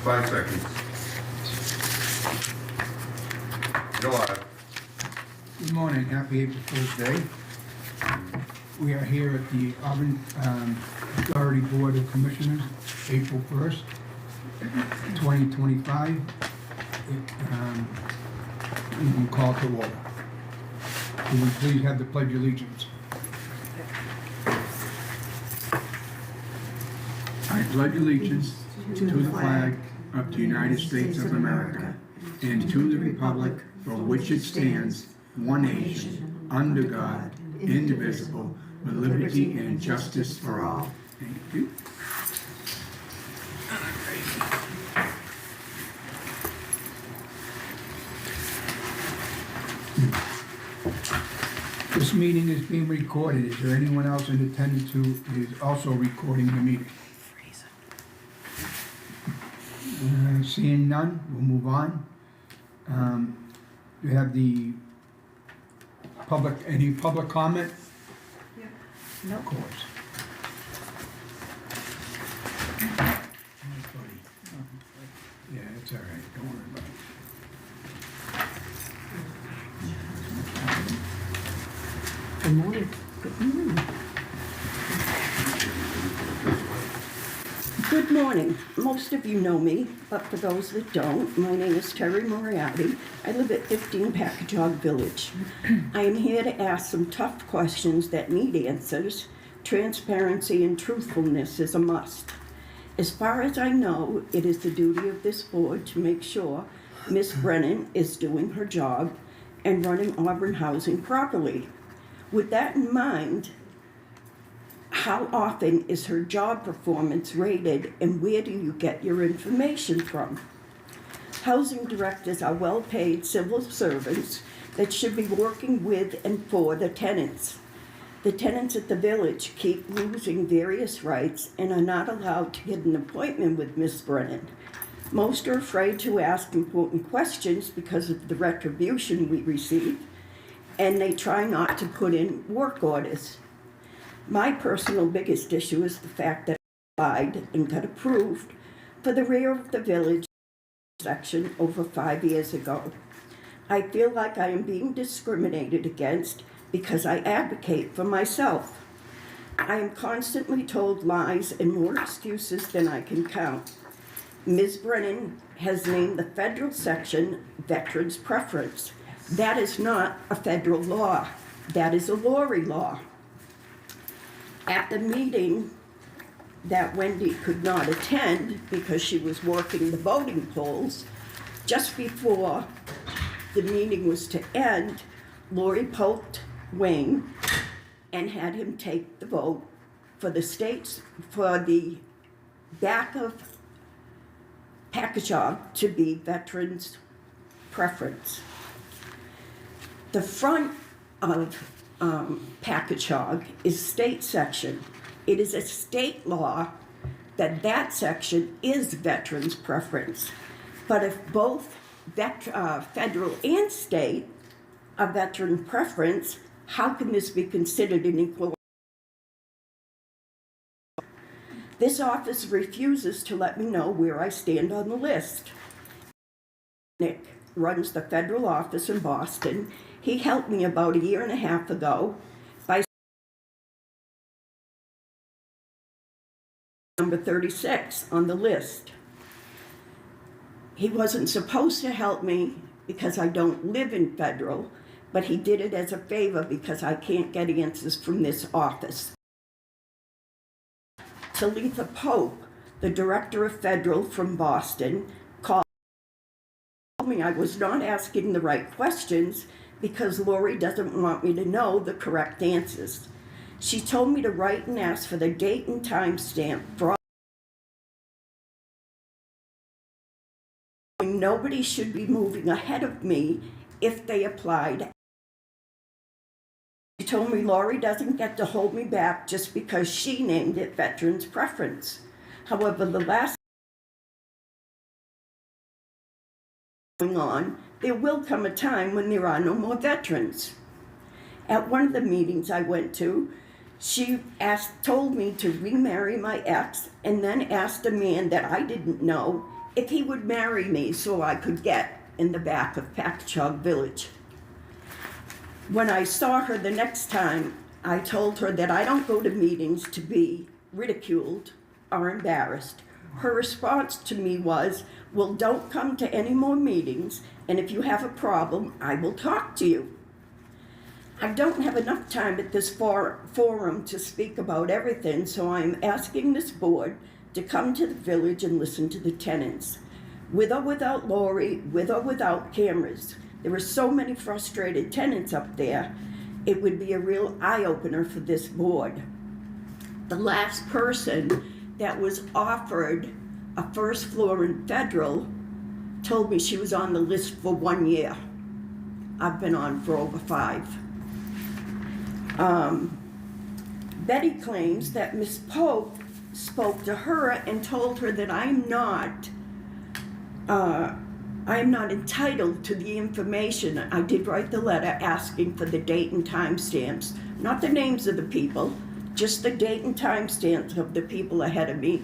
5 seconds. Go live. Good morning, happy April Fool's Day. We are here at the Auburn Authority Board of Commissioners, April 1st, 2025. You can call to order. Will we please have the Pledge of Allegiance? I pledge allegiance to the flag of the United States of America and to the republic for which it stands, one nation, under God, indivisible, with liberty and justice for all. Thank you. This meeting is being recorded. Is there anyone else in attendance who is also recording the meeting? Seeing none, we'll move on. We have the public, any public comment? No. Of course. Yeah, it's all right, don't worry about it. Good morning. Good morning. Good morning. Most of you know me, but for those that don't, my name is Terry Moriarty. I live at 15 Packagug Village. I am here to ask some tough questions that need answers. Transparency and truthfulness is a must. As far as I know, it is the duty of this board to make sure Ms. Brennan is doing her job and running Auburn housing properly. With that in mind, how often is her job performance rated, and where do you get your information from? Housing directors are well-paid civil servants that should be working with and for the tenants. The tenants at the village keep losing various rights and are not allowed to get an appointment with Ms. Brennan. Most are afraid to ask important questions because of the retribution we receive, and they try not to put in work orders. My personal biggest issue is the fact that I applied and got approved for the rear of the village section over 5 years ago. I feel like I am being discriminated against because I advocate for myself. I am constantly told lies and more excuses than I can count. Ms. Brennan has named the federal section Veterans Preference. That is not a federal law. That is a Lori law. At the meeting that Wendy could not attend because she was working the voting polls, just before the meeting was to end, Lori poked Wayne and had him take the vote for the states, for the back of Packagug to be Veterans Preference. The front of Packagug is state section. It is a state law that that section is Veterans Preference. But if both federal and state are Veteran Preference, how can this be considered an equal? This office refuses to let me know where I stand on the list. Nick runs the federal office in Boston. He helped me about 1.5 years ago by number 36 on the list. He wasn't supposed to help me because I don't live in federal, but he did it as a favor because I can't get answers from this office. Talitha Pope, the director of federal from Boston, called me I was not asking the right questions because Lori doesn't want me to know the correct answers. She told me to write and ask for the date and time stamp for all. Nobody should be moving ahead of me if they applied. She told me Lori doesn't get to hold me back just because she named it Veterans Preference. However, the last going on, there will come a time when there are no more veterans. At one of the meetings I went to, she told me to remarry my ex and then asked a man that I didn't know if he would marry me so I could get in the back of Packagug Village. When I saw her the next time, I told her that I don't go to meetings to be ridiculed or embarrassed. Her response to me was, well, don't come to any more meetings, and if you have a problem, I will talk to you. I don't have enough time at this forum to speak about everything, so I'm asking this board to come to the village and listen to the tenants. With or without Lori, with or without cameras. There are so many frustrated tenants up there. It would be a real eye-opener for this board. The last person that was offered a first floor in Federal told me she was on the list for 1 year. I've been on for over 5. Betty claims that Miss Pope spoke to her and told her that I'm not entitled to the information. I did write the letter asking for the date and time stamps, not the names of the people, just the date and time stamps of the people ahead of me.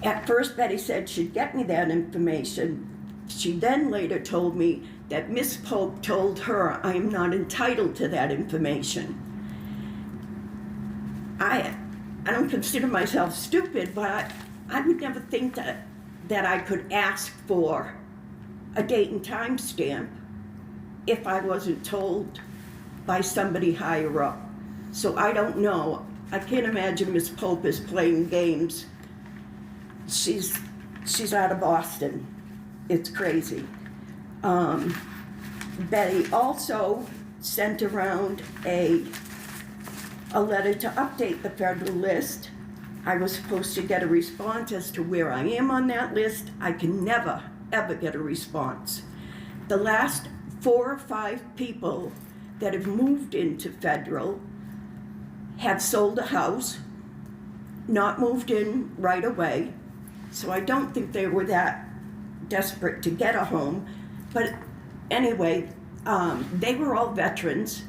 At first, Betty said she'd get me that information. She then later told me that Miss Pope told her I am not entitled to that information. I don't consider myself stupid, but I would never think that I could ask for a date and time stamp if I wasn't told by somebody higher up. So I don't know. I can't imagine Miss Pope is playing games. She's out of Boston. It's crazy. Betty also sent around a letter to update the federal list. I was supposed to get a response as to where I am on that list. I can never, ever get a response. The last 4 or 5 people that have moved into federal have sold a house, not moved in right away. So I don't think they were that desperate to get a home. But anyway, they were all veterans.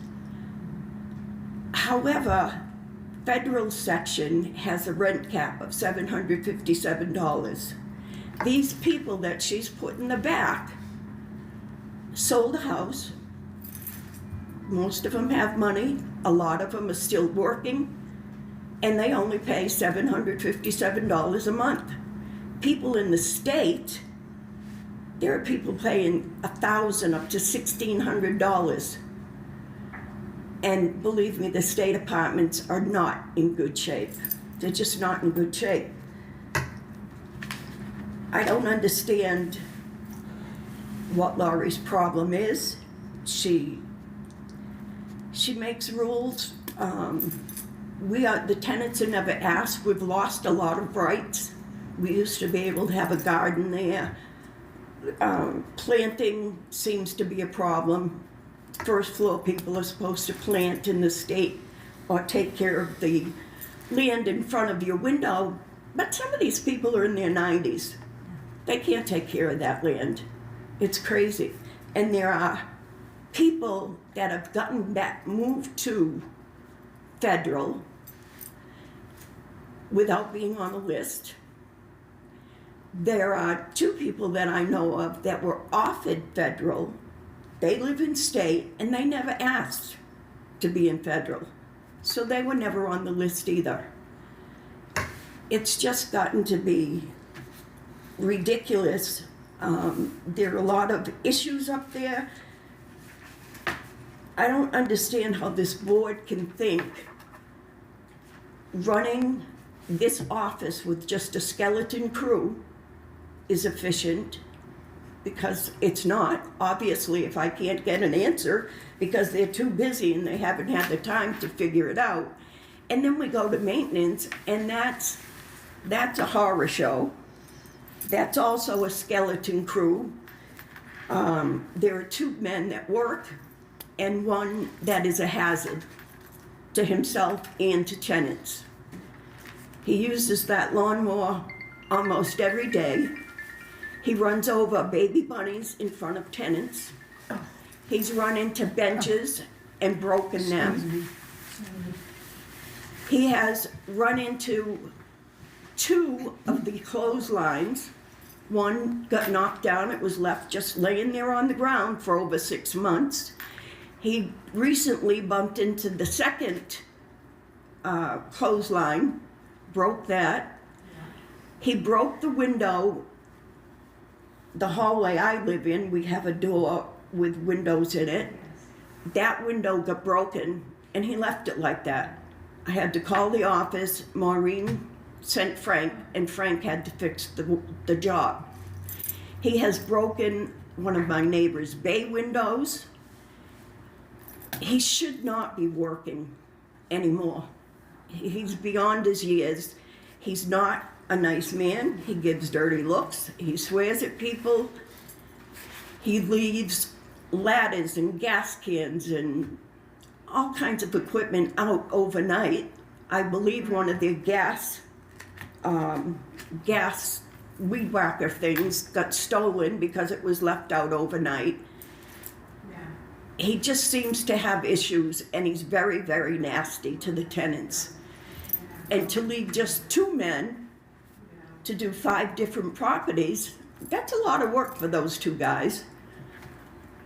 However, federal section has a rent cap of $757. These people that she's put in the back sold a house. Most of them have money. A lot of them are still working. And they only pay $757 a month. People in the state, there are people paying $1,000 up to $1,600. And believe me, the state apartments are not in good shape. They're just not in good shape. I don't understand what Laurie's problem is. She makes rules. The tenants are never asked. We've lost a lot of rights. We used to be able to have a garden there. Planting seems to be a problem. First floor people are supposed to plant in the state or take care of the land in front of your window, but some of these people are in their 90s. They can't take care of that land. It's crazy. And there are people that have moved to federal without being on the list. There are 2 people that I know of that were offered federal. They live in state, and they never asked to be in federal. So they were never on the list either. It's just gotten to be ridiculous. There are a lot of issues up there. I don't understand how this board can think running this office with just a skeleton crew is efficient, because it's not. Obviously, if I can't get an answer because they're too busy and they haven't had the time to figure it out. And then we go to maintenance, and that's a horror show. That's also a skeleton crew. There are 2 men that work and 1 that is a hazard to himself and to tenants. He uses that lawnmower almost every day. He runs over baby bunnies in front of tenants. He's run into benches and broken them. He has run into 2 of the clotheslines One got knocked down, it was left just laying there on the ground for over 6 months. He recently bumped into the second clothesline, broke that. He broke the window, the hallway I live in, we have a door with windows in it. That window got broken and he left it like that. I had to call the office, Maureen sent Frank, and Frank had to fix the job. He has broken one of my neighbor's bay windows. He should not be working anymore. He's beyond his years. He's not a nice man. He gives dirty looks. He swears at people. He leaves ladders and gas cans and all kinds of equipment out overnight. I believe one of their gas weed whacker things got stolen because it was left out overnight. He just seems to have issues, and he's very, very nasty to the tenants. And to leave just 2 men to do 5 different properties, that's a lot of work for those 2 guys.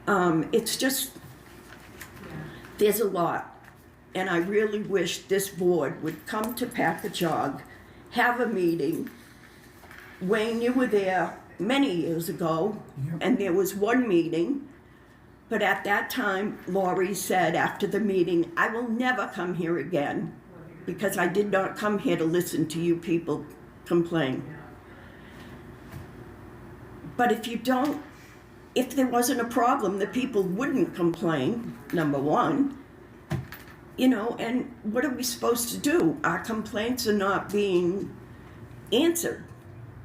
It's just, there's a lot. And I really wish this board would come to Packagug, have a meeting. Wayne, you were there many years ago, and there was one meeting. But at that time, Laurie said after the meeting, I will never come here again because I did not come here to listen to you people complain. But if there wasn't a problem, the people wouldn't complain, number one. You know, and what are we supposed to do? Our complaints are not being answered.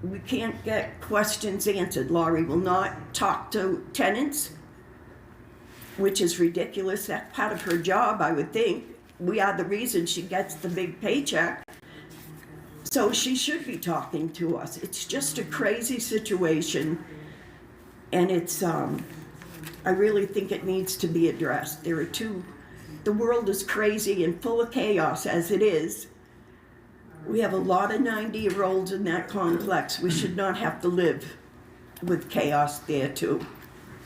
We can't get questions answered. Laurie will not talk to tenants, which is ridiculous. That's part of her job, I would think. We are the reason she gets the big paycheck. So she should be talking to us. It's just a crazy situation. And it's, I really think it needs to be addressed. The world is crazy and full of chaos as it is. We have a lot of 90-year-olds in that complex. We should not have to live with chaos there too.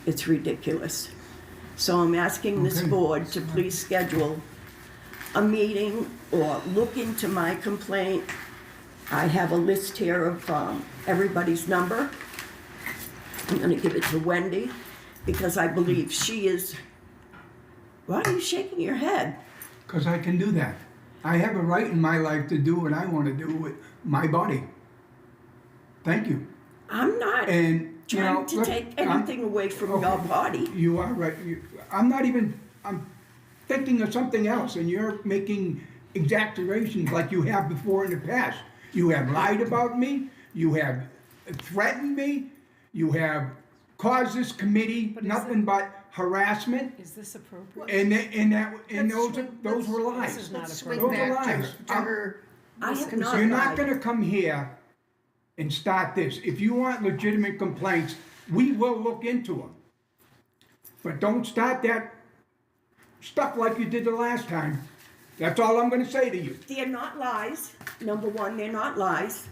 It's ridiculous. So I'm asking this board to please schedule a meeting or look into my complaint. I have a list here of everybody's number. I'm gonna give it to Wendy because I believe she is. Why are you shaking your head? Because I can do that. I have a right in my life to do what I want to do with my body. Thank you. I'm not trying to take anything away from your body. You are right. I'm thinking of something else, and you're making exaggerations like you have before in the past. You have lied about me. You have threatened me. You have caused this committee nothing but harassment. Is this appropriate? And those were lies. This is not Let's swing appropriate. Those are back lies. to her. I have not You're not lied. going to come here and start this. If you want legitimate complaints, we will look into them. But don't start that stuff like you did the last time. That's all I'm going to say to you. They're not lies. Number one, they're not lies.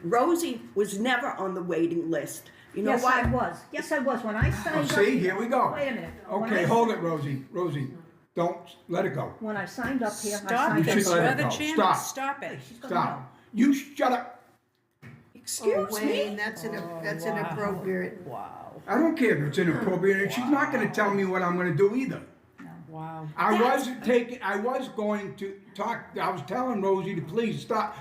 Rosie was never on the waiting list. You know Yes, why? I was. Yes, I was. When I signed up. See, here we go. Wait a minute. When Okay, I- hold it, Rosie. Rosie, don't let it go. When I signed up here, I Stop signed You up. should let You're it the go. chairman. Stop. Stop it. Stop. You shut up. Excuse Wayne, me? that's inappropriate. Wow. I don't care if it's inappropriate, and she's not going to tell me what I'm going to do either. Wow. I was going to talk. I was telling Rosie to please stop,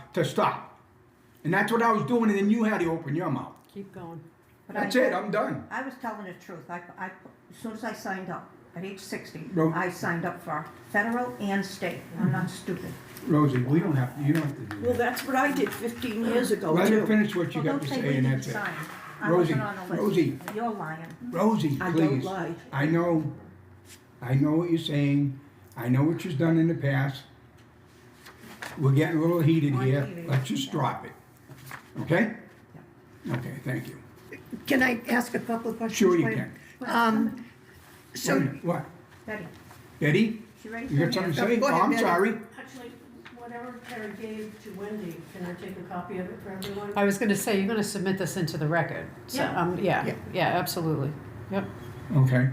and that's what I was doing. And then you had to open your mouth. Keep going. But That's it. I'm done. I was telling the truth. As soon as I signed up, at age 60, Ro- I signed up for federal and state. I'm not stupid. Rosie, we don't have. You don't have to do Well, that. that's what I did 15 years ago, Let her too. finish what you Well, got don't to say say, we and didn't that's it. sign. I Rosie, wasn't on the list. Rosie. You're lying. Rosie, I please. don't lie. I know what you're saying. I know what you've done in the past. We're getting a little heated here. Let's just drop it. Okay? Okay, thank you. Can I ask a couple of questions? Sure you Wayne? can. Wait a So, minute, what? Betty, Betty? she raised You her got something hand. to say? Go Oh, ahead, I'm Betty. sorry. Actually, Whatever Terry gave to Wendy, can I take a copy of it for everyone? I was gonna say, you're gonna submit this into the record. So, Yeah. yeah, absolutely. Yep. Okay,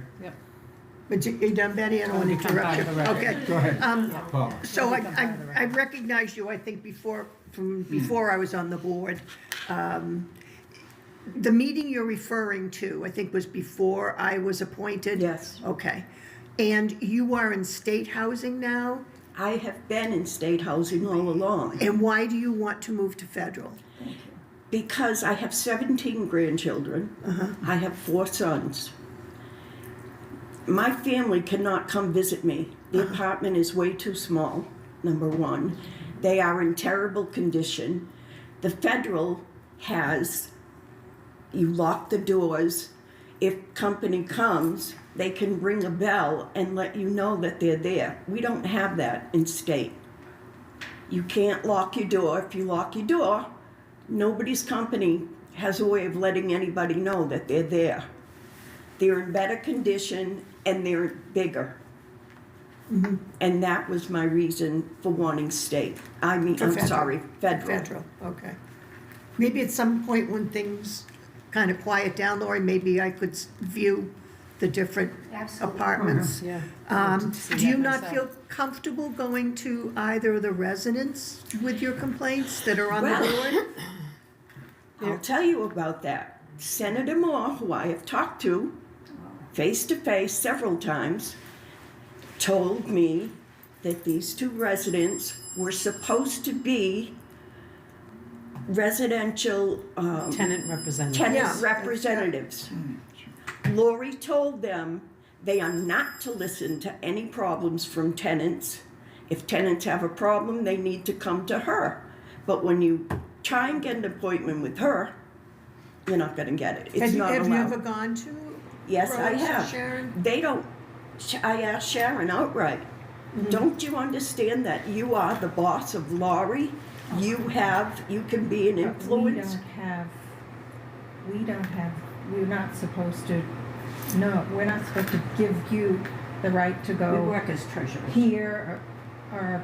But you done, Betty? I don't want to Become interrupt part you. of the record. Okay. go ahead. Paul. So Become part of the I record. recognized you, I think, before I was on the board. The meeting you're referring to, I think, was before I was appointed? Yes. Okay. And you are in state housing now? I have been in state housing all along And why do you want to move to federal? because I have 17 grandchildren. I have 4 sons. My family cannot come visit me. The apartment is way too small, number one. They are in terrible condition. The federal has, you lock the doors. If company comes, they can ring a bell and let you know that they're there. We don't have that in state. You can't lock your door. If you lock your door, nobody's company has a way of letting anybody know that they're there. They're in better condition and they're bigger. And that was my reason for wanting state. I'm federal. sorry, federal. Federal, okay. Maybe at some point when things kind of quiet down, Lori, maybe I could view the different apartments. Yeah. Do you not feel comfortable going to either of the residents with your complaints that are on the Well, board? I'll tell you about that. Senator Moore, who I have talked to face to face several times, told me that these 2 residents were supposed to be residential Tenant representative. tenant Yeah. representatives. Lori told them they are not to listen to any problems from tenants. If tenants have a problem, they need to come to her. But when you try and get an appointment with her, you're not going to get it. It's not Have you allowed. ever gone to? Yes, I Rose, have. Sharon? They don't, I asked Sharon outright, don't you understand that you are the boss of Laurie? You can be an influence. We're not supposed to, no, we're not supposed to give you the right to We go work as treasurers. here or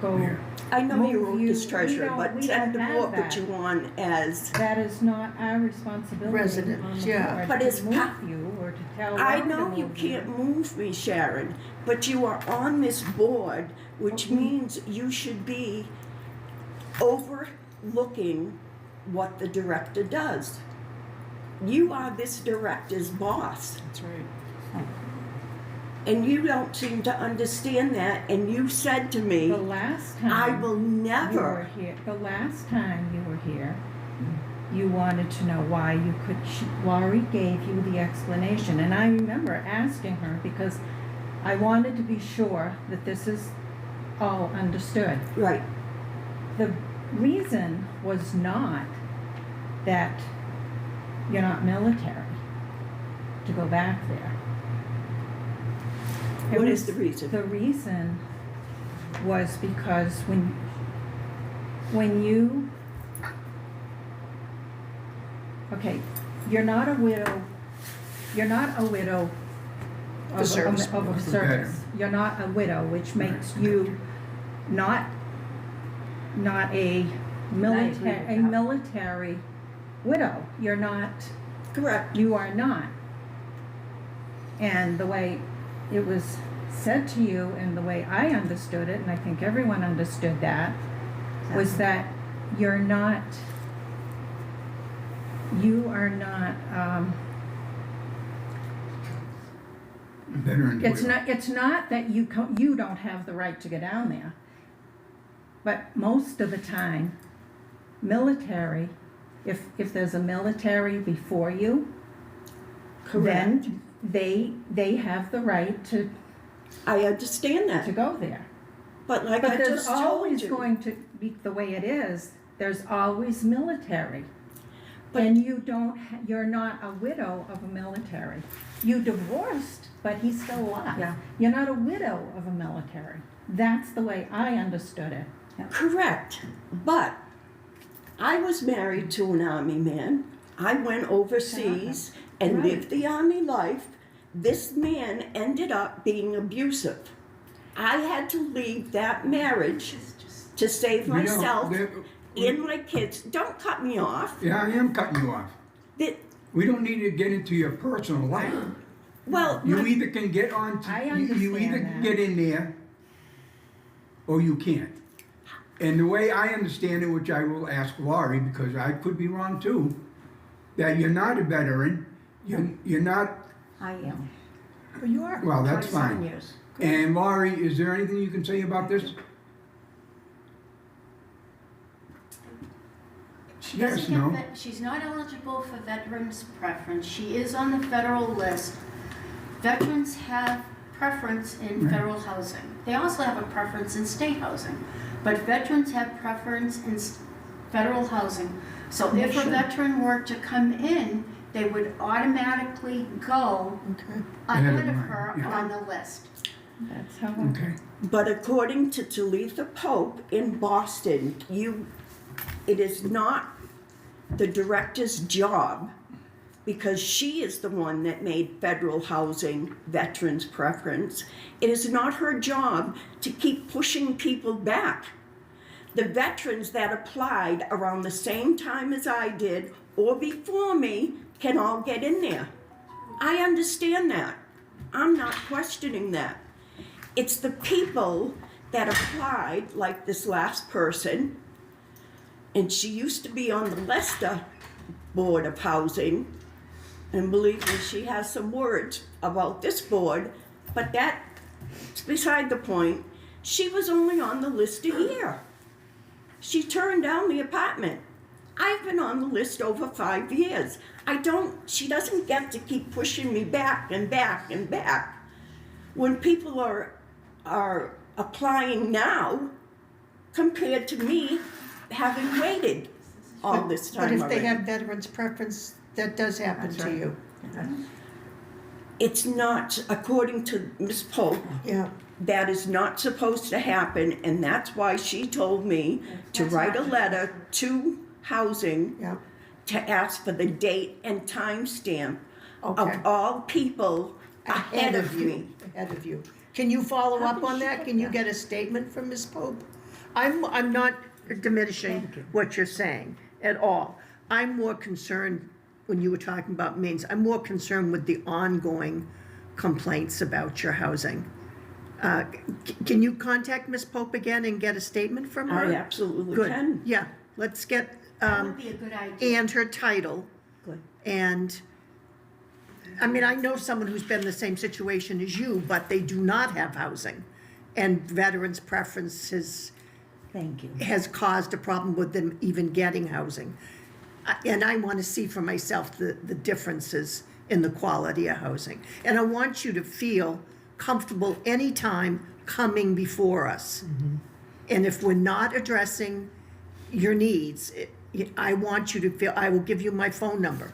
go. Where? I know you move wrote you- this we treasurer, don't- but we Senator don't Moore have put that. you on as, That is not our responsibility Resident, on the yeah. board But to it's move pa- you or to tell I Laurie to know you move can't move me, Sharon, but you are on this board, which means you should be overlooking what the director does. You are this director's boss, That's right. and you don't seem to understand that, and you said to me, The last time. I will You were never. here, the last time you were here, you wanted to know why you could, Laurie gave you the explanation, and I remember asking her because I wanted to be sure that this is all understood. Right, The reason was not that you're not military to go back there. It what is was- the reason? The reason was because when you, okay, you're not a widow The service. of a service. You're not a widow, which makes you not a military widow. You're not. Correct. You are not. And the way it was said to you and the way I understood it, and I think everyone understood that, was that you are not, Veteran. it's not that you don't have the right to go down there. But most of the time, military, if there's a military before you, Correct. then they have the right to I understand that, go there. but like But I there's just told always you. going to be, the way it is, there's always military. But- And you don't, you're not a widow of a military. You divorced, but he's still alive. Yeah. You're not a widow of a military. That's the way I understood it. Correct, but I was married to an army man. I went overseas and Right. lived the army life. This man ended up being abusive. I had to leave that marriage to save You know, myself there- and my kids. Don't cut me off. Yeah, I am cutting you off. That, We don't need to get into your personal life. well, You my- either can get on, I you either understand can that. get in there, or you can't. And the way I understand it, which I will ask Laurie, because I could be wrong too, that you're not a veteran, you're not, I am. Oh, you are. well, that's 27 fine. years. And Laurie, is there anything you can say about this? She Yes, doesn't no? get she's not eligible for veterans preference. She is on the federal list. Veterans have preference in Right. federal housing. They also have a preference in state housing. But veterans have preference in federal housing. So if a veteran were to come in, they would automatically go Okay. Ahead of ahead of mine, her yeah. on the list. That's how. Okay. but according to Talitha Pope in Boston, it is not the director's job, because she is the one that made federal housing veterans preference. It is not her job to keep pushing people back. The veterans that applied around the same time as I did or before me can all get in there. I understand that. I'm not questioning that. It's the people that applied, like this last person, and she used to be on the Leicester Board of Housing, and believe me, she has some words about this board, but that's beside the point. She was only on the list a year. She turned down the apartment. I've been on the list over 5 years. She doesn't get to keep pushing me back and back and back. When people are applying now, compared to me having waited all this But time if already. they have veterans preference, that does happen That's to right. you. It's not, according to Ms. Pope, Yeah. that is not supposed to happen, and that's why she told me to write a letter to housing Yeah. to ask for the date and time stamp Okay. of all people ahead of me. Ahead of you. Can you follow How up did on she that? get Can you that? get a statement from Ms. Pope? I'm not diminishing what you're saying at all. I'm more concerned, when you were talking about Maine's, I'm more concerned with the ongoing complaints about your housing. Can you contact Ms. Pope again and get a statement from her? I absolutely Good. can. Yeah, let's get, That would be a good idea. and her title. Good. And, I mean, I know someone who's been in the same situation as you, but they do not have housing. And veterans' preferences Thank you. has caused a problem with them even getting housing. And I want to see for myself the differences in the quality of housing. And I want you to feel comfortable anytime coming before us. And if we're not addressing your needs, I want you to feel, I will give you my phone number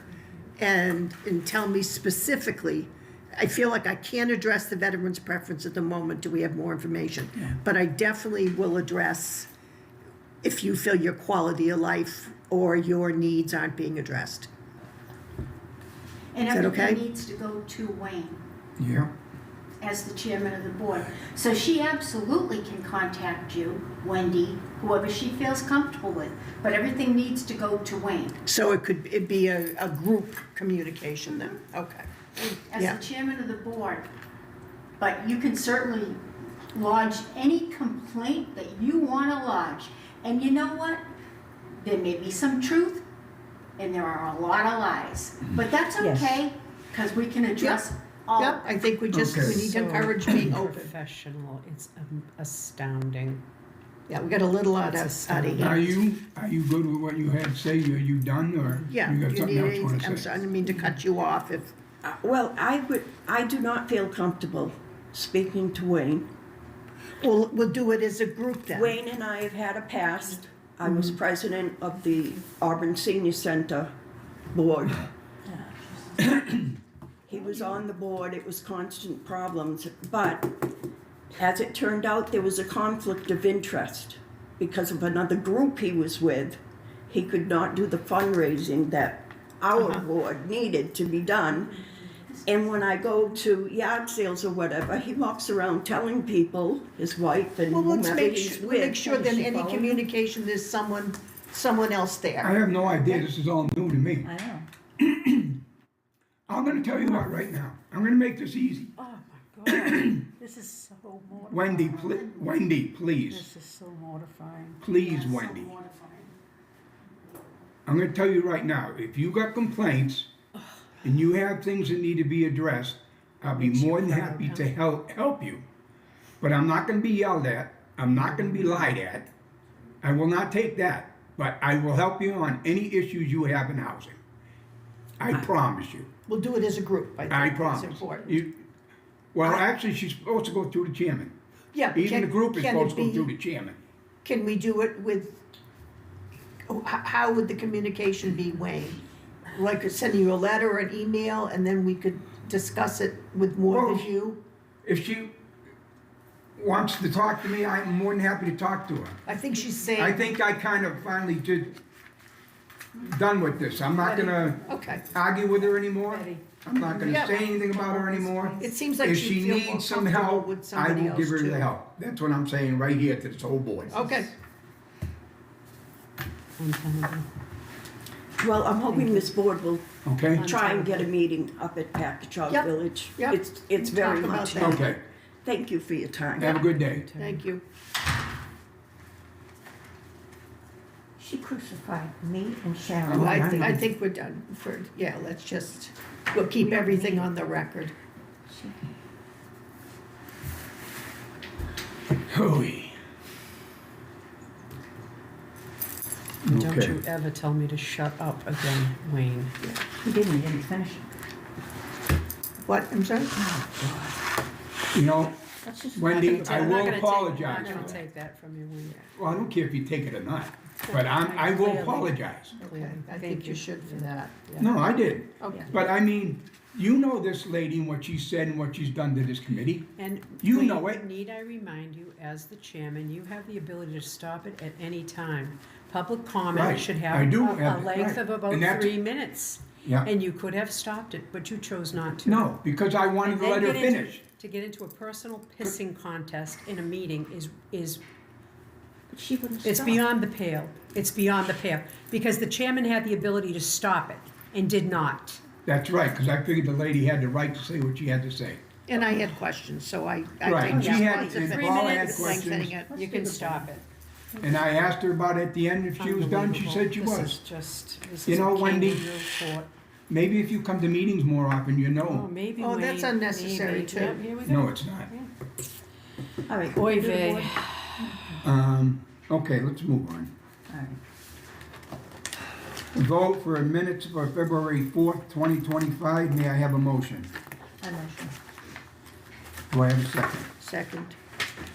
and tell me specifically. I feel like I can't address the veterans' preference at the moment till we have more information. But I definitely will address if you feel your quality of life or your needs aren't being addressed. And Is that everything okay? needs to go to Wayne Yeah. as the chairman of the board. So she absolutely can contact you, Wendy, whoever she feels comfortable with. But everything needs to go to Wayne. So it'd be a group communication then, okay. As Yeah. the chairman of the board. But you can certainly lodge any complaint that you want to lodge. And you know what? There may be some truth, and there are a lot of lies. But that's Yes. okay, because we can address all Yep, of I think we just, we Okay. need to encourage being open. Professional, it's astounding. Yeah, we got a little out It's of astounding. here. Are you good with what you had to say? Are you done, or Yeah, you got you something need else you want anything, to I'm say? sorry, I didn't mean to cut you off if, Well, I do not feel comfortable speaking to Wayne. we'll do it as a group then. Wayne and I have had a past. I was president of the Auburn Senior Center Board. He was on the board, it was constant problems, but as it turned out, there was a conflict of interest because of another group he was with. He could not do the fundraising that our board needed to be done. And when I go to yard sales or whatever, he walks around telling people, his wife and Well, let's whomever make he's sure, with. make sure that any communication, there's someone else I there. have no idea, this is all new to me. I know. I'm gonna tell you what right now, I'm gonna make this easy. Oh, my God. This is so mortifying. Wendy, please, This is so mortifying. please, So Wendy. mortifying. I'm gonna tell you right now, if you got complaints and you have things that need to be addressed, I'll be more than happy to help you. But I'm not gonna be yelled at, I'm not gonna be lied at. I will not take that, but I will help you on any issues you have in housing. I promise you, We'll do it as a group, I I think that's promise. important. Well, actually, she's supposed to go through the chairman. Yeah, but Even the group is can it supposed to go through be, the chairman. can we do it with, how would the communication be, Wayne? Like sending you a letter or an email, and then we could discuss it with more than Well, you? If she wants to talk to me, I'm more than happy to talk to her. I think she's I saying, think I kind of finally did done with this. I'm not gonna okay. argue with her anymore. Betty. I'm not gonna Yeah. say anything about her anymore. It seems like If you she feel more needs some comfortable help, with I somebody will else give her too. the help. That's what I'm saying right here to this whole board. Okay, I'm telling you. Well, I'm hoping this board will Okay? try and get a meeting up at Packagug Yep, Village. yep. It's We'll very talk about much that. needed. Okay. Thank you for your time. Have a good day. thank you. She crucified me and Sharon. I think we're done for, yeah, let's just, we'll keep everything on the record. Hooey. Don't Okay. you ever tell me to shut up again, Wayne. He didn't finish it. What, I'm sorry? You know, Let's just. Wendy, I I'm not will gonna take- apologize I'm not for gonna that. take that from you, Wayne. Well, I don't care if you take it or not, but I will Clearly. apologize. Okay, I Thank think you you. should for that. Yeah. No, I did. Okay. But I mean, you know this lady and what she said and what she's done to this committee. And You Wayne, know it. Need I remind you, as the chairman, you have the ability to stop it at any time. Public Right, comment should have I do a have it, length right. of about And that's- 3 minutes. Yeah. And you could have stopped it, but you chose not to. No, because I wanted And to then let her get into- finish. To get into a personal pissing contest in a meeting is, She wouldn't it's stop. beyond the pale. It's beyond the pale. Because the chairman had the ability to stop it and did not. That's right, because I figured the lady had the right to say what she had to say. And I had questions, so I Right, take and she had- responsibility. and Paula had for lengthening questions. it. You can stop it. And I asked her about it at the end if she was done, she said she This was. is just, this You is a know, king Wendy- in your court. Maybe if you come to meetings more often, you Oh, know. maybe Oh, that's Wayne, unnecessary, maybe. too. Yep, here we go. No, it's not. All right. Oy good vey. board. Okay, let's move on. All right. Vote for minutes for February 4th, 2025. May I have a motion? I motion. Do I have a second? Second.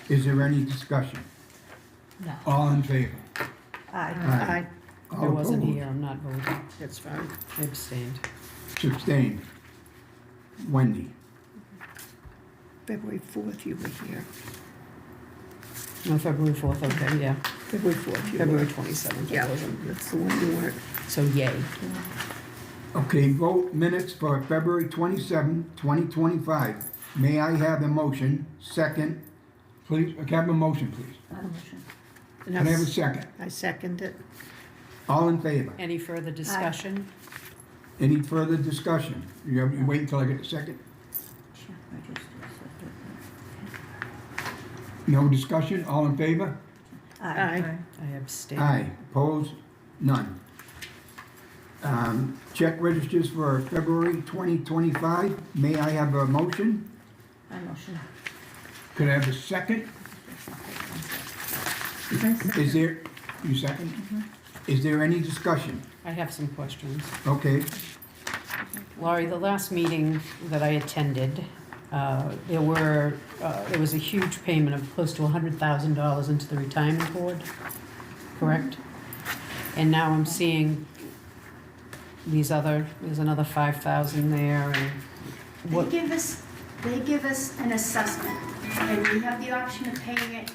Is there any discussion? No. All in favor? Aye. Aye, All I wasn't opposed? here, I'm not voting. that's fine. I abstained. Abstained. Wendy? February 4th, you were here. No, February 4th, okay, yeah. February 4th, you were. February 27th, I Yeah, wasn't. that's the one you weren't. So yay. Okay, vote minutes for February 27th, 2025. May I have a motion? Second, please, can I have a motion, please? I motion. Can I have a second? I second it. All in favor? Any further discussion? Any further discussion? You wait until I get a second? Sure, I just No discussion? All in favor? Aye. I abstain. Aye. Opposed? None. Check registers for February 2025. May I have a motion? I motion. Could I have a second? Is there, you second? Is there any discussion? I have some questions. Okay, Laurie, the last meeting that I attended, there was a huge payment of close to $100,000 into the retirement board, correct? And now I'm seeing there's another 5,000 there, and They what, give us an assessment, and we have the option of paying it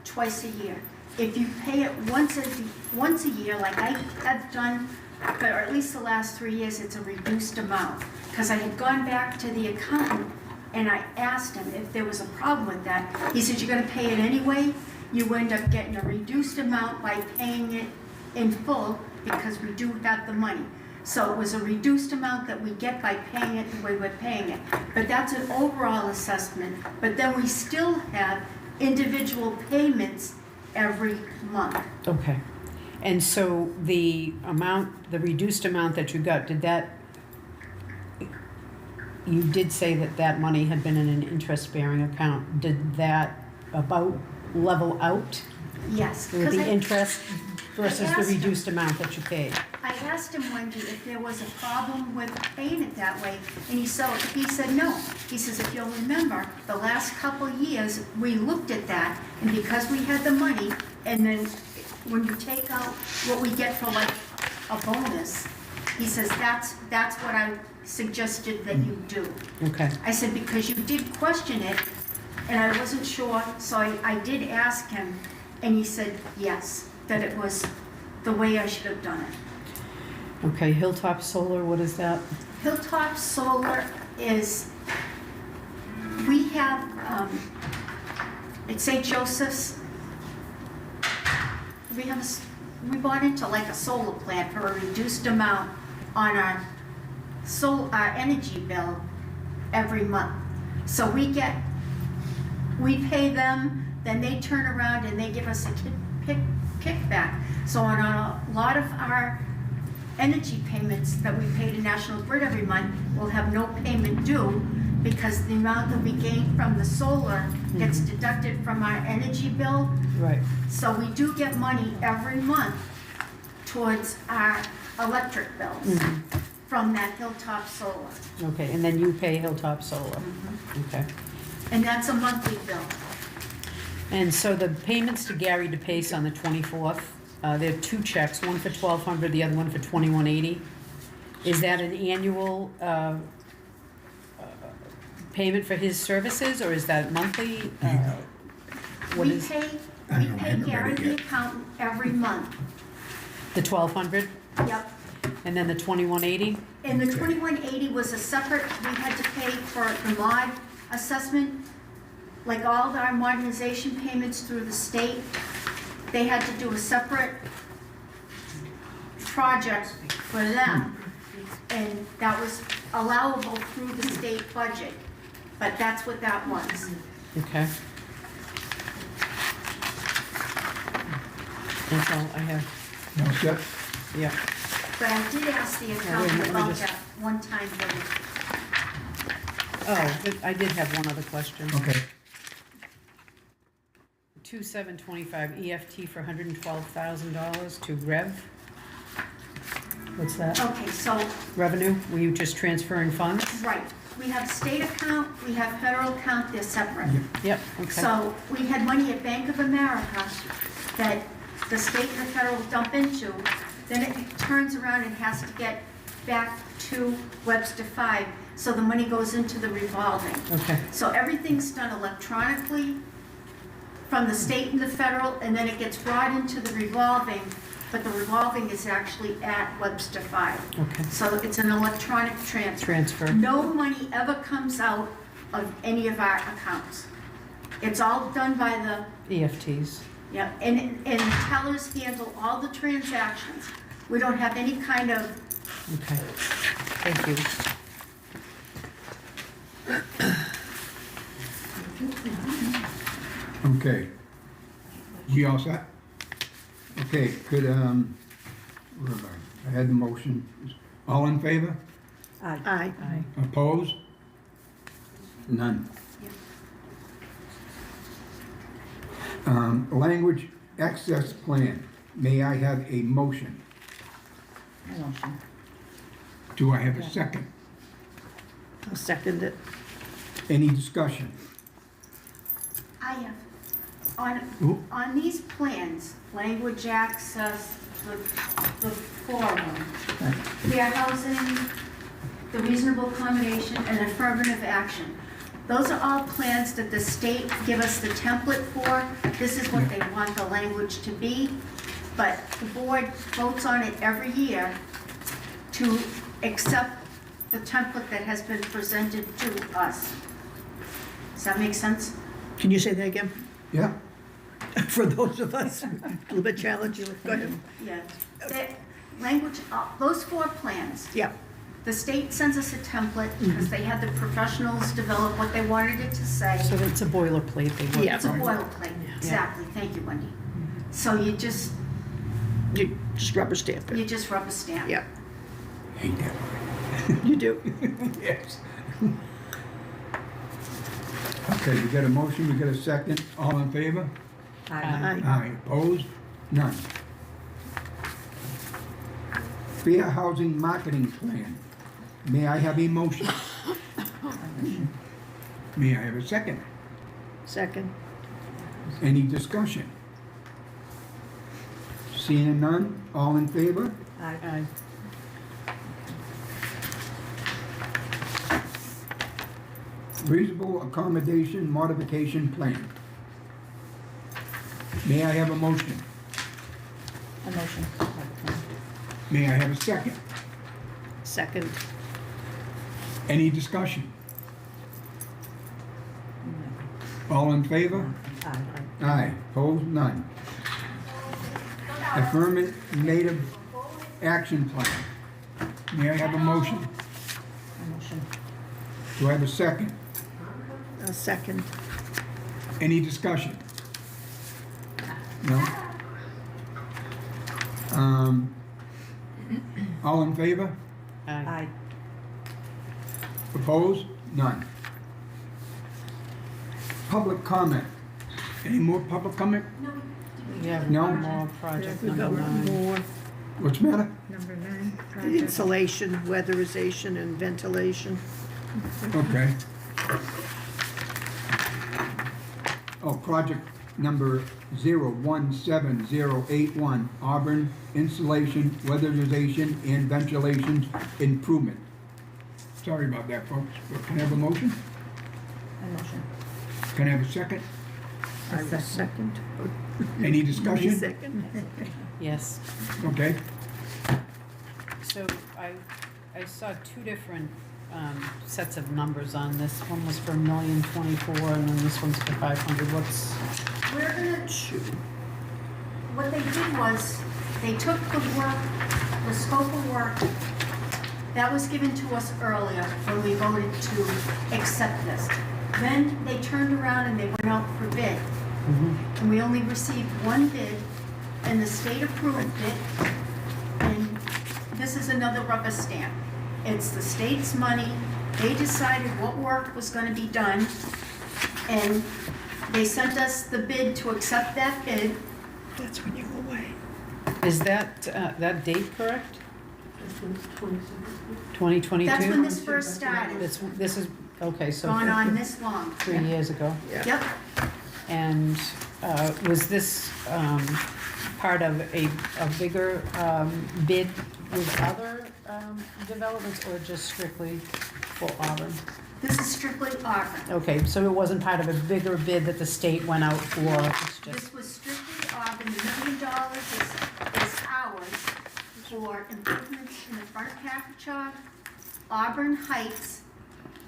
twice a year. If you pay it once a year, like I have done but or at least the last 3 years, it's a reduced amount. Because I had gone back to the accountant and I asked him if there was a problem with that. He said, you're gonna pay it anyway. You end up getting a reduced amount by paying it in full because we do have the money. So it was a reduced amount that we get by paying it the way we're paying it. But that's an overall assessment. But then we still have individual payments every month. Okay. And so the amount, the reduced amount that you got, did that, you did say that that money had been in an interest-bearing account. Did that about level out Yes. with 'cause the I- interest versus the asked him. reduced amount that you paid? I asked him, Wendy, if there was a problem with paying it that way, and he said no. He says, if you'll remember, the last couple years, we looked at that, and because we had the money, and then when you take out what we get for like a bonus, he says, that's what I suggested that you do. Okay. I said, because you did question it, and I wasn't sure, so I did ask him, and he said, yes, that it was the way I should have done it. Okay, Hilltop Solar, what is that? Hilltop Solar is, we have, at St. Joseph's, we bought into like a solar plant for a reduced amount on our energy bill every month. So we pay them, then they turn around and they give us a kickback. So on a lot of our energy payments that we pay to National Grid every month, we'll have no payment due because the amount that we gain from the solar gets deducted from our energy bill. Right. So we do get money every month towards our electric bills from that Hilltop Solar. Okay, and then you pay Hilltop Solar. Okay. And that's a monthly bill. And so the payments to Gary DePace on the 24th, there are two checks, one for $1,200, the other one for $2,180. Is that an annual payment for his services, or is that monthly? What We is pay I don't know, I haven't read Gary it the yet. accountant every month. the $1,200 Yep. and then the $2,180? And the 2180 was a separate, we had to pay for the mod assessment, like all our modernization payments through the state. They had to do a separate project for them. And that was allowable through the state budget, but that's what that was. Okay. That's all I have. All set? Yeah. But I did ask the wait a accountant minute, let me about just- that one-time billing. Oh, but I did have one other question. Okay. 2725 EFT for $112,000 to Rev. What's that? Okay, so, Revenue? Were you just transferring funds? right, we have state account, we have federal account, they're separate. Yep, okay. So we had money at Bank of America that the state and the federal dump into, then it turns around and has to get back to Webster 5, so the money goes into the revolving. Okay, So everything's done electronically from the state and the federal, and then it gets brought into the revolving, but the revolving is actually at Webster 5. okay. So it's an electronic transfer. Transfer. No money ever comes out of any of our accounts. It's all done by the, EFTs. yeah, and tellers handle all the transactions. We don't have any kind of, Okay. Thank you. Okay. We all set? Okay, could, where am I? I had the motion. All in favor? Aye. Aye. Opposed? None. Language access plan. May I have a motion? Motion. Do I have a second? I'll second it. Any discussion? I have, Ooh. on these plans, language access, the forum, fair housing, the reasonable accommodation, and affirmative action. Those are all plans that the state give us the template for. This is what they want the language to be. But the board votes on it every year, to accept the template that has been presented to us. Does that make sense? Can you say that again? Yeah? For those of us a little bit challenged, go ahead. Yeah. That language, those 4 plans, Yeah, the state sends us a template because they had the professionals develop what they wanted it to say. So it's a boilerplate they work Yeah. It's a from. boilerplate, exactly, thank you, Wendy. So you just you just rubber stamp it. rubber stamp. Yeah, Hate that word. you do. Yes. Okay, we got a motion, we got a second, all in favor? Aye. Aye, opposed? None. Fair Housing Marketing Plan. May I have a motion? May I have a second? Second. Any discussion? Seeing none, all in favor? Aye. Reasonable Accommodation Modification Plan. May I have a motion? A motion. May I have a second? Second. Any discussion? All in favor? Aye, opposed, none. Affirmative Action Plan. May I have a motion? A motion. Do I have a second? A second. Any discussion? No? All in favor? Aye. Opposed? None. Public comment. Any more public comment? We have No. one more project We got number 9. more. What's the matter? Number 9. Insulation, weatherization, and ventilation. Okay. Oh, project number 017081, Auburn Insulation, Weatherization, and Ventilation Improvement. Sorry about that, folks. But can I have a motion? A motion. Can I have a second? I will second. Any Me discussion? second. Yes. Okay. So I saw 2 different sets of numbers on this. One was for $1,024,000 and then this one's for 500. What's, We're gonna, what they did was, they took the work, the scope of work that was given to us earlier when we voted to accept this. Then they turned around and they went out for bid. And we only received 1 bid, and the state approved it. And this is another rubber stamp. It's the state's money. They decided what work was gonna be done, and they sent us the bid to accept that bid. That's when you're away. is that date correct? 2022? That's when this first started. This is, okay, so Gone on this long. 3 years ago. Yep, And was this part of a bigger bid with other developments or just strictly for Auburn? this is strictly Auburn. Okay, so it wasn't part of a bigger bid that the state went out for, it's just, This was strictly Auburn, $1 million is ours for improvements in the front of Packagug, Auburn Heights,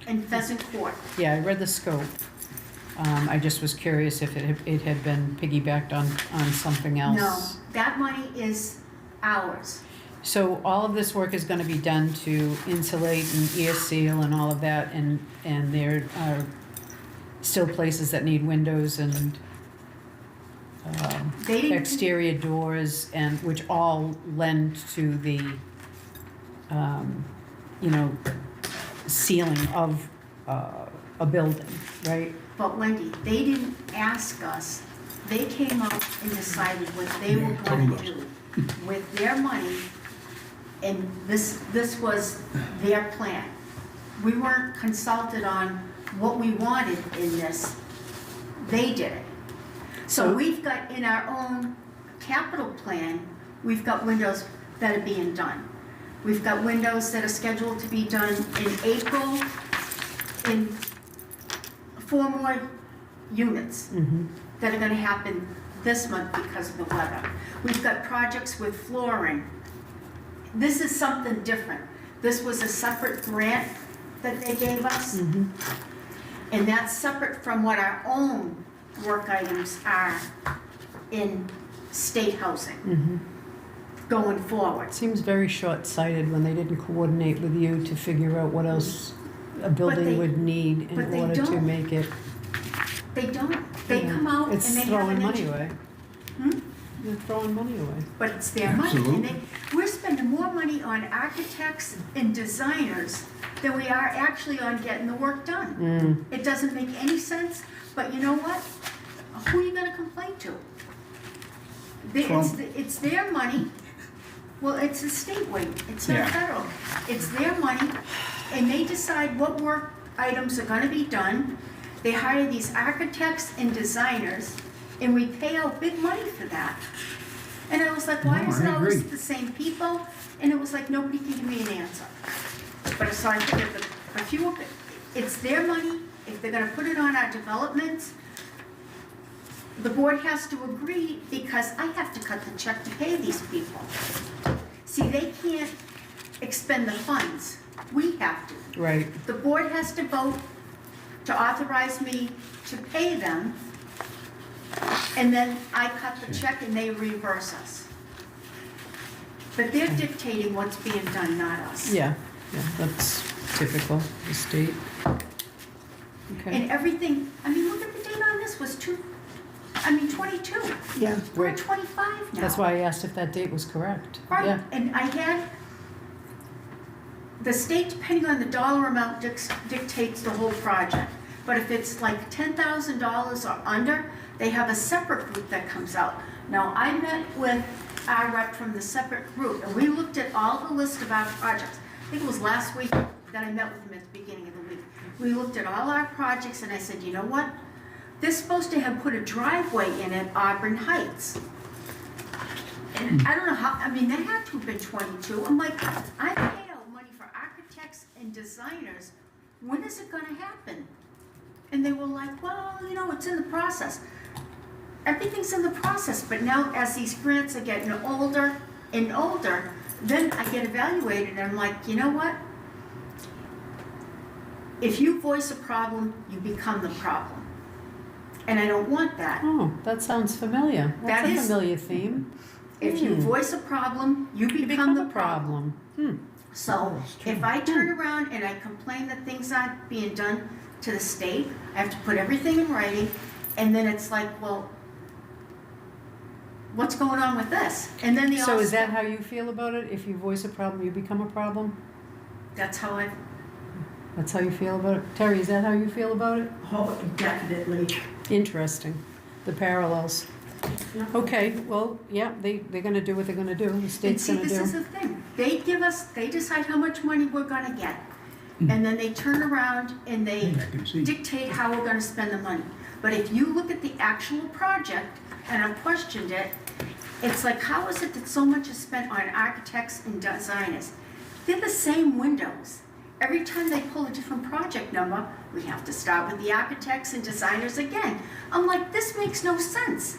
and Pheasant Court. yeah, I read the scope. I just was curious if it had been piggybacked on something else. No, that money is ours. So all of this work is gonna be done to insulate and ear seal and all of that, and there are still places that need windows and They didn't, exterior doors, and which all lend to the, ceiling of a building, right? but Wendy, they didn't ask us. They came out and decided what they were Yeah, going told to us. do with their money, and this was their plan. We weren't consulted on what we wanted in this. They did it. So So- we've got, in our own capital plan, we've got windows that are being done. We've got windows that are scheduled to be done in April, in 4 more units that are gonna happen this month because of the weather. We've got projects with flooring This is something different. This was a separate grant that they gave us. And that's separate from what our own work items are in state housing going forward. Seems very short-sighted when they didn't coordinate with you to figure out what else a building they- would need but in they order to don't. make it. They don't. They Yeah. come out and It's they have throwing an money engineer. away. They're throwing money away. But it's their money. And Absolutely. we're spending more money on architects and designers than we are actually on getting the work done. It doesn't make any sense, but you know what? Who are you gonna complain to? Trump. It's their money. Well, it's a state weight, it's not Yeah. federal. It's their money, and they decide what work items are gonna be done. They hire these architects and designers, and we pay out big money for that. And I was like, why No, is it I always agree. the same people? And it was like, nobody can give me an answer. But so I figured that if you, it's their money, if they're gonna put it on our developments, the board has to agree, because I have to cut the check to pay these people. See, they can't expend the funds, we have to. Right. The board has to vote to authorize me to pay them, and then I cut the check and they reimburse us. But they're dictating what's being done, not us. Yeah, that's typical, the state. Okay, And everything, I mean, look at the date on this, was 22. Yeah. We're Right. at 25 now. that's why I asked if that date was correct. Right, Yeah, and I had, the state, depending on the dollar amount, dictates the whole project. But if it's like $10,000 or under, they have a separate group that comes out. Now, I met with our rep from the separate group, and we looked at all the list of our projects. I think it was last week that I met with him at the beginning of the week. We looked at all our projects, and I said, you know what? They're supposed to have put a driveway in at Auburn Heights. And I don't know how, I mean, they had to have been 22. I'm like, I pay out money for architects and designers. When is it gonna happen? And they were like, well, you know, it's in the process. Everything's in the process, but now as these grants are getting older and older, then I get evaluated and I'm like, you know what? If you voice a problem, you become the problem. And I don't want that. oh, that sounds familiar. That That's a is- familiar theme. If you voice a problem, you become the problem. So if I turn around and I complain that things aren't being done to the state, I have to put everything in writing, and then it's like, well, what's going on with this? And then the So is that how you feel about it? If you voice a problem, you become a problem? That's how I, That's how you feel about it? Terry, is that how you feel about it? Oh, definitely. Interesting, the parallels. Okay, well, yeah, they're gonna do what they're gonna do, the and state's see, gonna this is do. the thing. They decide how much money we're gonna get. And then they turn around and they I can see. dictate how we're gonna spend the money. But if you look at the actual project, and I've questioned it, it's like, how is it that so much is spent on architects and designers? They're the same windows. Every time they pull a different project number, we have to start with the architects and designers again. I'm like, this makes no sense.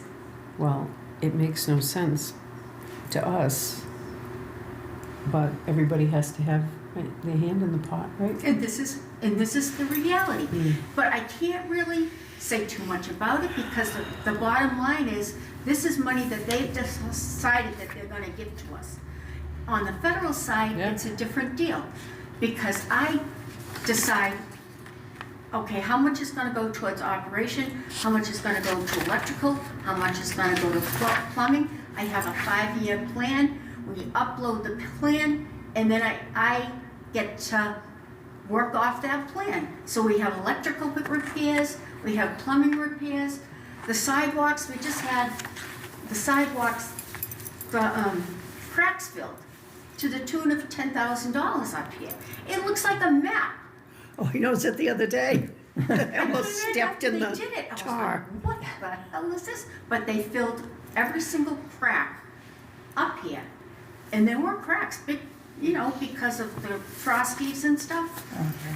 Well, it makes no sense to us, but everybody has to have their hand in the pot, right? And this is the reality. But I can't really say too much about it, because the bottom line is, this is money that they've decided that they're gonna give to us. On the federal side, Yeah. it's a different deal, because I decide, okay, how much is gonna go towards operation, how much is gonna go to electrical, how much is gonna go to plumbing. I have a 5-year plan, we upload the plan, and then I get to work off that plan. So we have electrical repairs, we have plumbing repairs, the sidewalks, we just had the sidewalks, the cracks filled to the tune of $10,000 up here. It looks like a map. Oh, he knows it the other day. I almost And then stepped after in they the did it, I was tar. like, what the hell is this? But they filled every single crack up here. And there were cracks, big, you know, because of the frosties and stuff.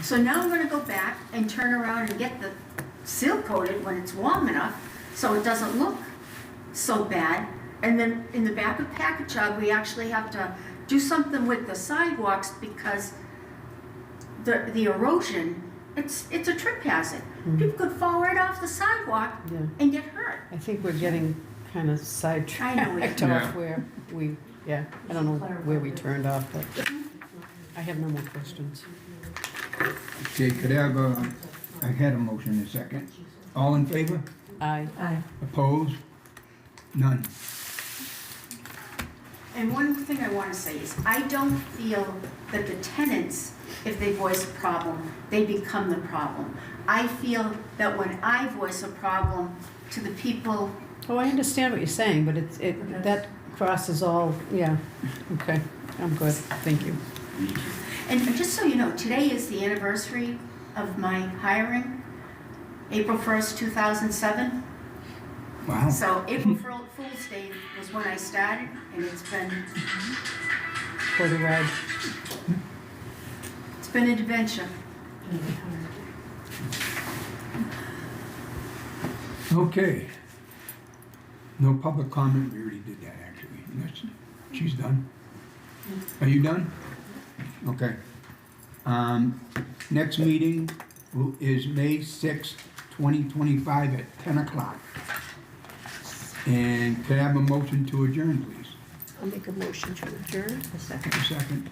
So now I'm gonna go back and turn around and get the seal coated when it's warm enough, so it doesn't look so bad. And then in the back of Packagug, we actually have to do something with the sidewalks because the erosion, it's a trip hazard. People could fall right off the sidewalk Yeah. and get hurt. I think we're getting kind of I know we sidetracked are. off where we, yeah, I don't know where we turned off, but I have no more questions. Okay, could I have I had a motion in a second. All in favor? Aye. Opposed? None. And one thing I want to say is, I don't feel that the tenants, if they voice a problem, they become the problem. I feel that when I voice a problem to the people, Oh, I understand what you're saying, but that crosses all, yeah, okay, I'm good, thank you. and just so you know, today is the anniversary of my hiring, April 1st, 2007. Wow. So April Fool's Day was when I started, and it's been For the ride. an adventure. Okay. No public comment, we already did that actually. She's done. Are you done? Okay. Next meeting is May 6th, 2025 at 10 o'clock. And could I have a motion to adjourn, please? I'll make a motion to adjourn. A second.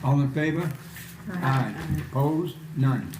All in favor? Aye. Opposed? None.